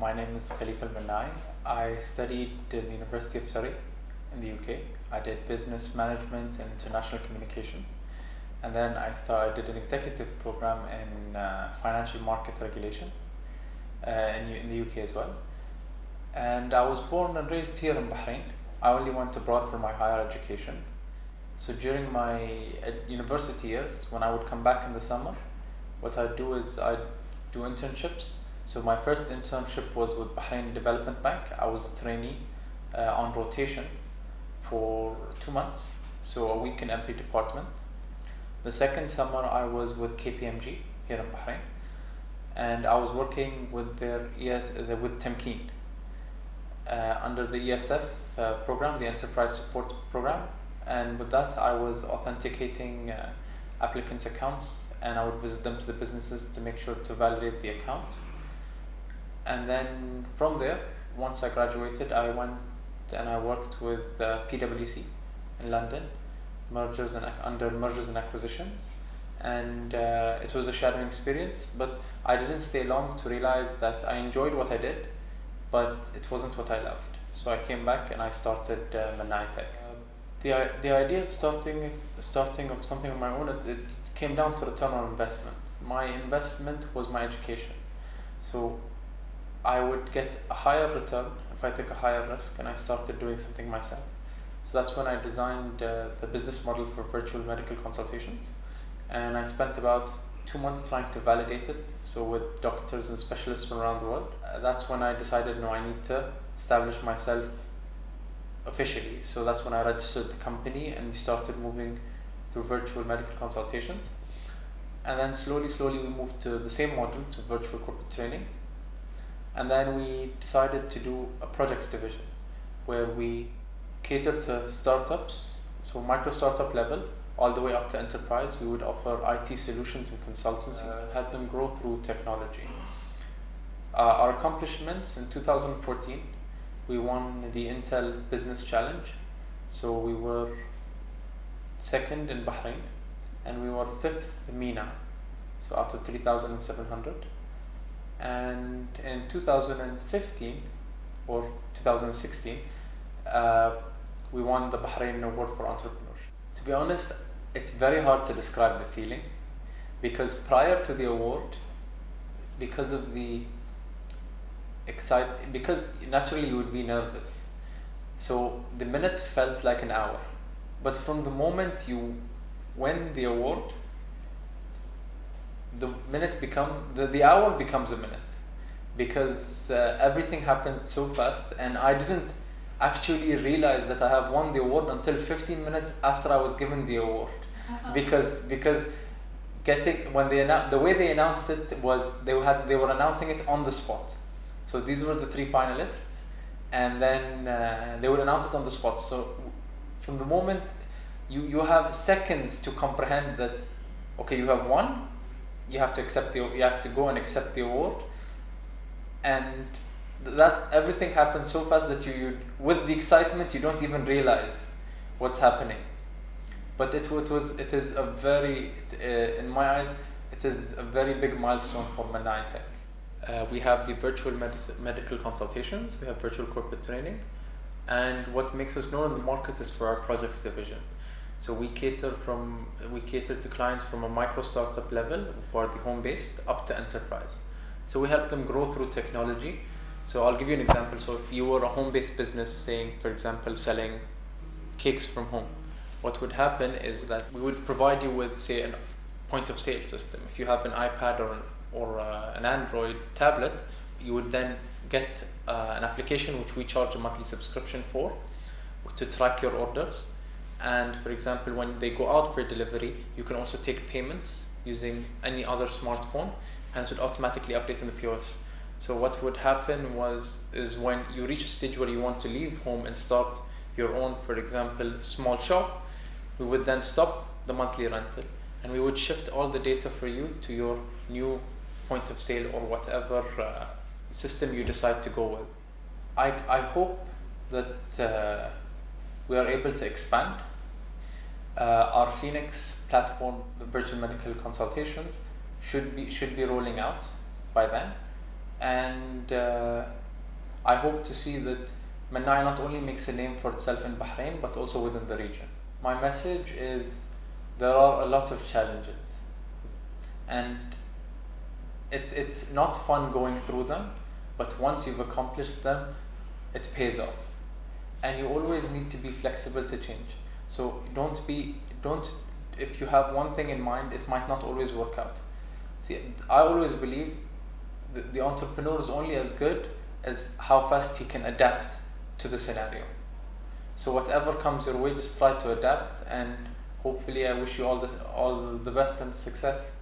My name is Khalifa Mannai. I studied in the University of Surrey in the UK. I did business management and international communication. And then I did an executive program in financial market regulation in the UK as well. And I was born and raised here in Bahrain. I only went abroad for my higher education. So during my university years, when I would come back in the summer, what I'd do is I'd do internships. So my first internship was with Bahrain Development Bank. I was a trainee on rotation for 2 months, so a week in every department. The second summer I was with KPMG here in Bahrain, and I was working with with Temkeen under the ESF program, the Enterprise Support Program, and with that I was authenticating applicants' accounts, and I would visit them to the businesses to make sure to validate the accounts. And then from there, once I graduated, I went and I worked with PwC in London, under mergers and acquisitions, and it was a shadowing experience, but I didn't stay long to realize that I enjoyed what I did, but it wasn't what I loved. So I came back and I started Mannai Tech. The idea of starting of something on my own, it came down to return on investment. My investment was my education, so I would get a higher return if I took a higher risk and I started doing something myself. So that's when I designed the business model for virtual medical consultations, and I spent about 2 months trying to validate it, so with doctors and specialists from around the world. That's when I decided, no, I need to establish myself officially. So that's when I registered the company and we started moving through virtual medical consultations. And then slowly we moved to the same model, to virtual corporate training. And then we decided to do a projects division where we cater to startups, so micro startup level, all the way up to enterprise. We would offer IT solutions and consultancy, help them grow through technology. Our accomplishments in 2014, we won the Intel Business Challenge. So we were second in Bahrain, and we were fifth in MENA, so out of 3,700. And in 2015 or 2016, we won the Bahrain Award for Entrepreneurship. To be honest, it's very hard to describe the feeling, because prior to the award, because naturally you would be nervous. So the minute felt like an hour. But from the moment you win the award, the hour becomes a minute, because everything happens so fast, and I didn't actually realize that I have won the award until 15 minutes after I was given the award. because the way they announced it was they were announcing it on the spot. So these were the 3 finalists, and then they would announce it on the spot. So from the moment you have seconds to comprehend that, okay, you have won, you have to go and accept the award, and that everything happens so fast that you with the excitement you don't even realize what's happening. But in my eyes, it is a very big milestone for Mannai Tech. We have the virtual medical consultations, we have virtual corporate training, and what makes us known in the market is for our projects division. So we cater to clients from a micro startup level, who are the home-based, up to enterprise. So we help them grow through technology. So I'll give you an example. So if you were a home-based business, saying, for example, selling cakes from home, what would happen is that we would provide you with, say, a point of sale system. If you have an iPad or an Android tablet, you would then get an application which we charge a monthly subscription for, to track your orders. And for example, when they go out for delivery, you can also take payments using any other smartphone, and it would automatically update in the POS. So what would happen is when you reach a stage where you want to leave home and start your own, for example, small shop, we would then stop the monthly rental, and we would shift all the data for you to your new point of sale or whatever system you decide to go with. I hope that we are able to expand. Our Phoenix platform, the virtual medical consultations, should be rolling out by then, and I hope to see that Mannai not only makes a name for itself in Bahrain but also within the region. My message is there are a lot of challenges, and it's not fun going through them, but once you've accomplished them, it pays off. And you always need to be flexible to change. So don't if you have one thing in mind, it might not always work out. See, I always believe the entrepreneur is only as good as how fast he can adapt to the scenario. So whatever comes your way, just try to adapt, and hopefully I wish you all the best and success.